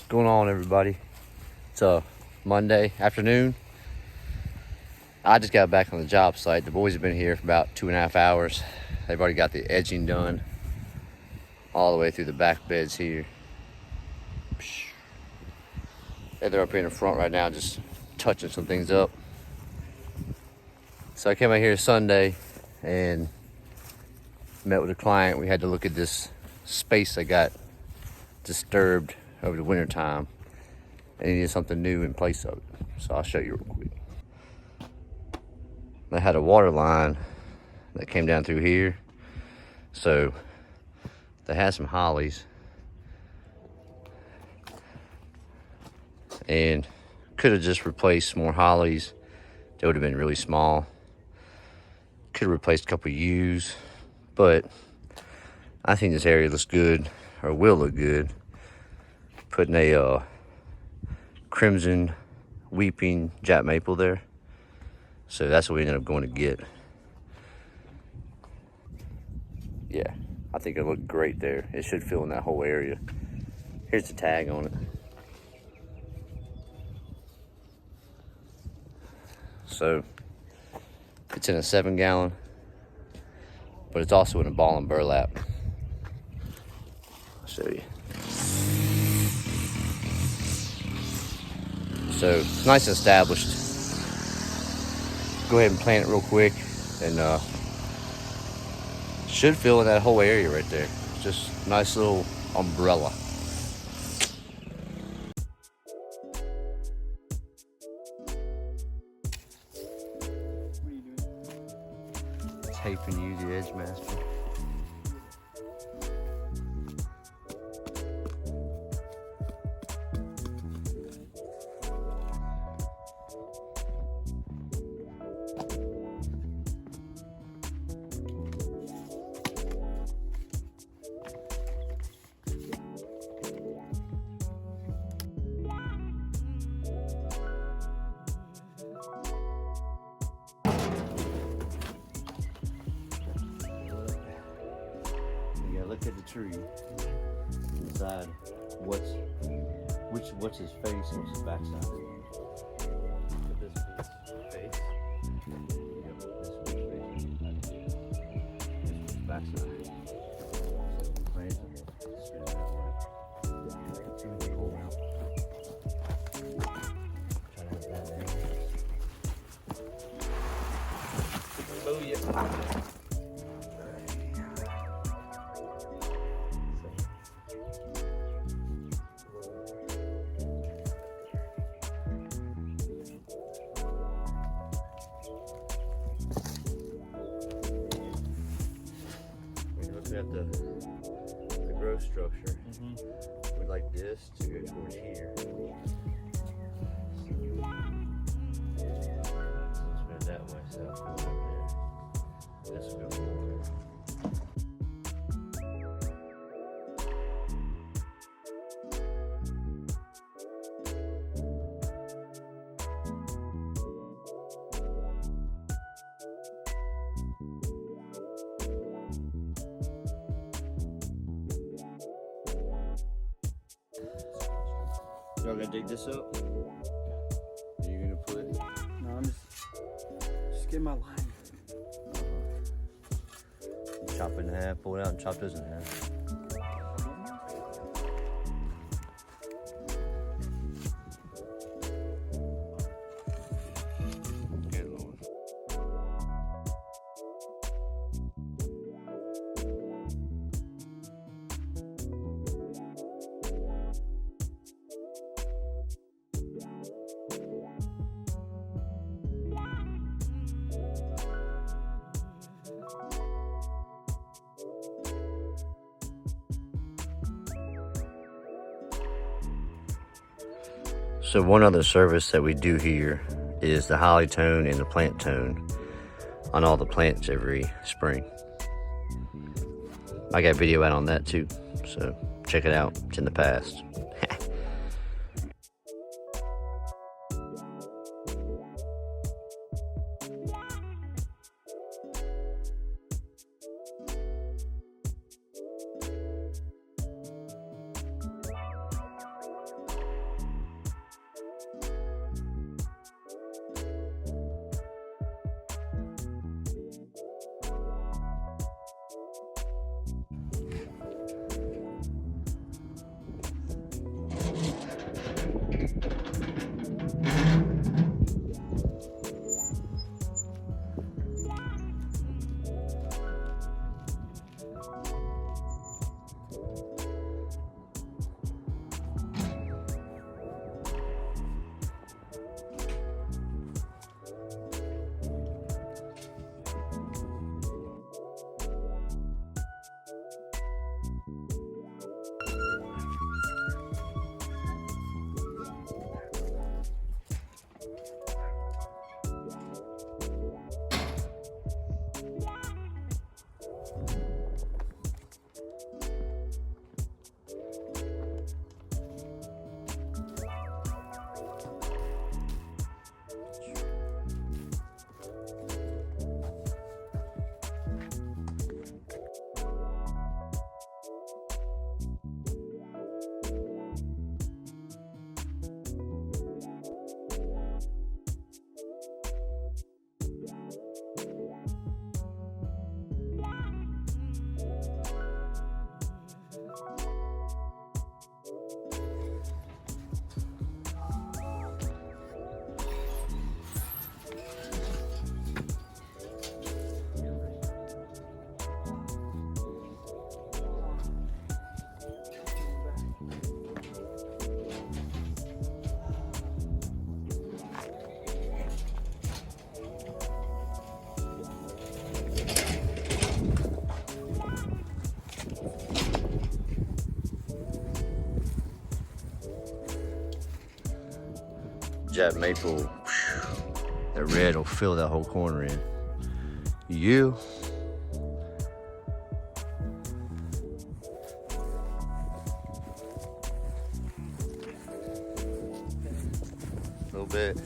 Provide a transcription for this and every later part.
What's going on, everybody? It's a Monday afternoon. I just got back on the job site. The boys have been here for about 2.5 hours. They've already got the edging done all the way through the back beds here. They're up here in the front right now just touching some things up. So I came out here Sunday and met with a client. We had to look at this space that got disturbed over the winter time and needed something new in place of it. So I'll show you real quick. They had a water line that came down through here. So they had some hollies and could have just replaced more hollies. They would have been really small. Could have replaced a couple of yews, but I think this area looks good, or will look good. Putting a crimson weeping jack maple there. So that's what we ended up going to get. Yeah, I think it'll look great there. It should fill in that whole area. Here's the tag on it. So it's in a 7-gallon, but it's also in a ball and burlap. I'll show you. So it's nice and established. Go ahead and plant it real quick, and should fill in that whole area right there. Just a nice little umbrella. What are you doing? Taping you, the Edge Master. Look at the tree and decide what's his face and what's his backside. This face. Yep, this is his face. This is his backside. So plant it, spin it that way. Continue to pull out. Try to have that down. Booyah. At the growth structure, we'd like this to go towards here. So spin it that way, so it's going over there. This will go forward. Y'all gonna dig this up? Are you gonna put? No, I'm just getting my line. Chop it in half, pull it out, and chop this in half. Good Lord. So one other service that we do here is the holly tone and the plant tone on all the plants every spring. I got a video out on that too, so check it out. It's in the past. Jet maple, whew, that red will fill that whole corner in. You. A little bit.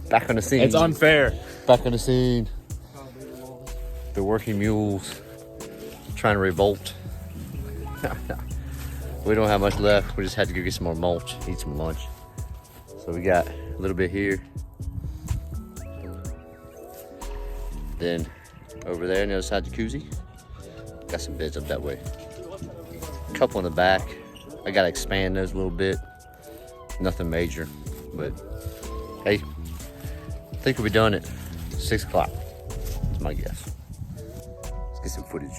Back on the scene. It's unfair. Back on the scene. The working mules trying to revolt. We don't have much left. We just had to go get some more mulch, eat some lunch. So we got a little bit here. Then over there on the other side jacuzzi, got some beds up that way. A couple in the back. I gotta expand those a little bit. Nothing major, but hey, I think we'll be done at 6 o'clock. That's my guess. Let's get some footage.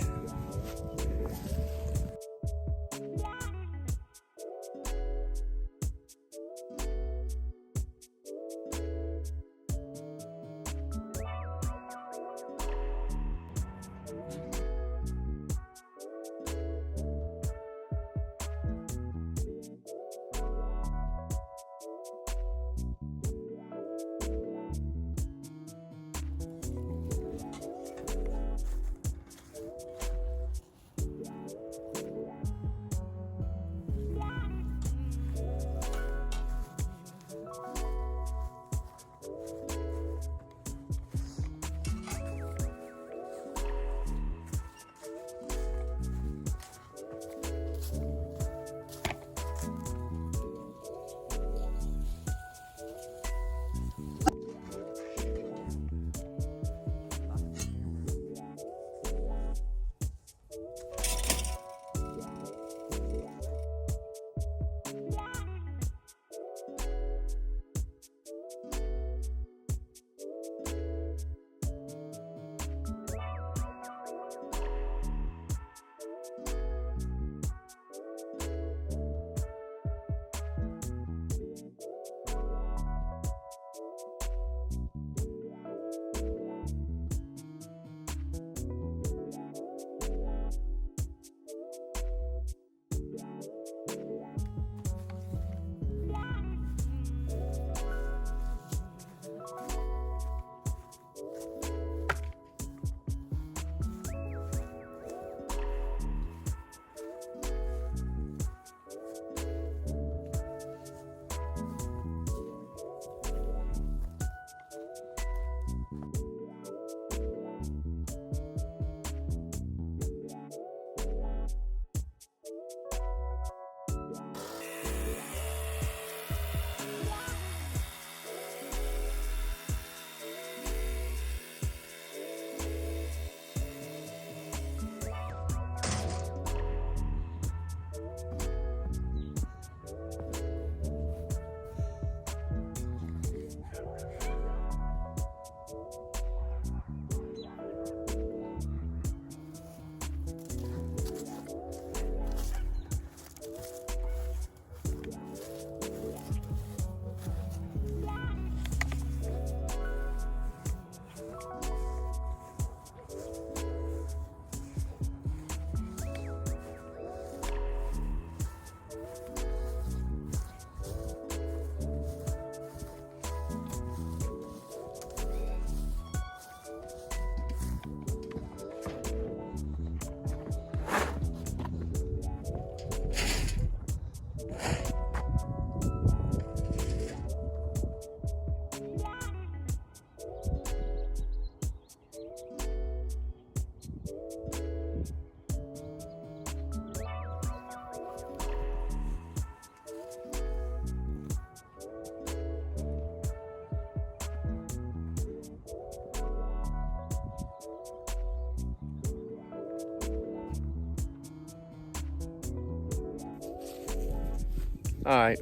All right,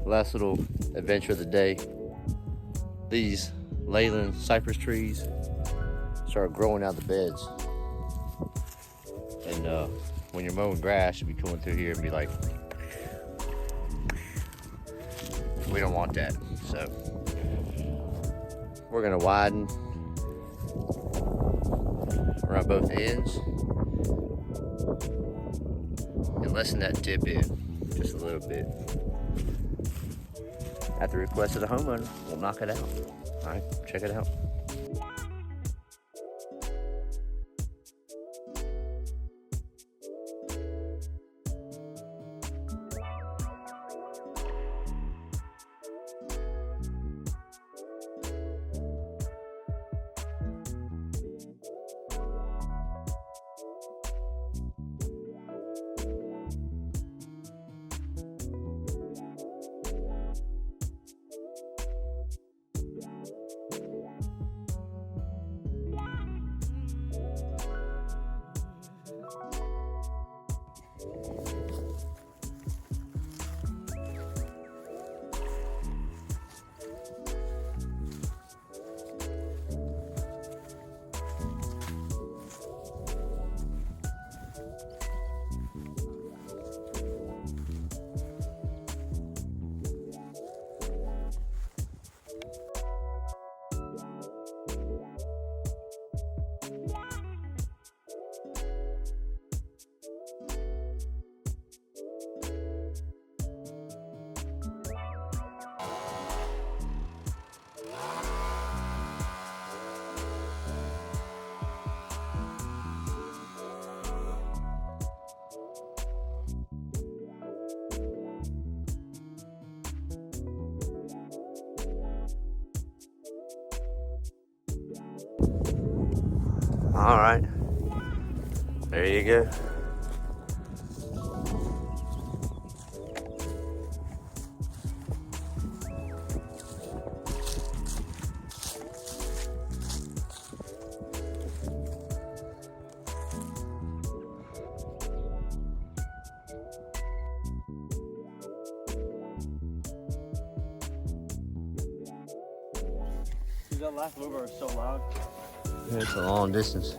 last little adventure of the day. These Leyland cypress trees start growing out the beds. And when you're mowing grass, you'll be coming through here and be like, we don't want that. So we're gonna widen around both ends and lessen that dip in just a little bit. At the request of the homeowner, we'll knock it out. All right, check it out. All right, there you go. Dude, that last mover is so loud. Yeah, it's a long distance.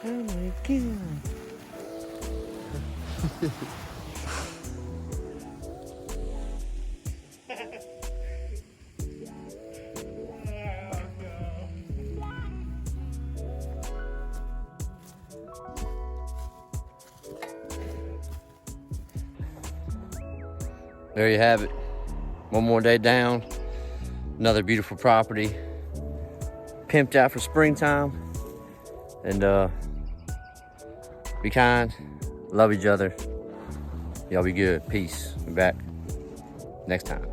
Oh my God. There you have it. One more day down. Another beautiful property. Pimped out for springtime. And be kind. Love each other. Y'all be good. Peace. Be back next time.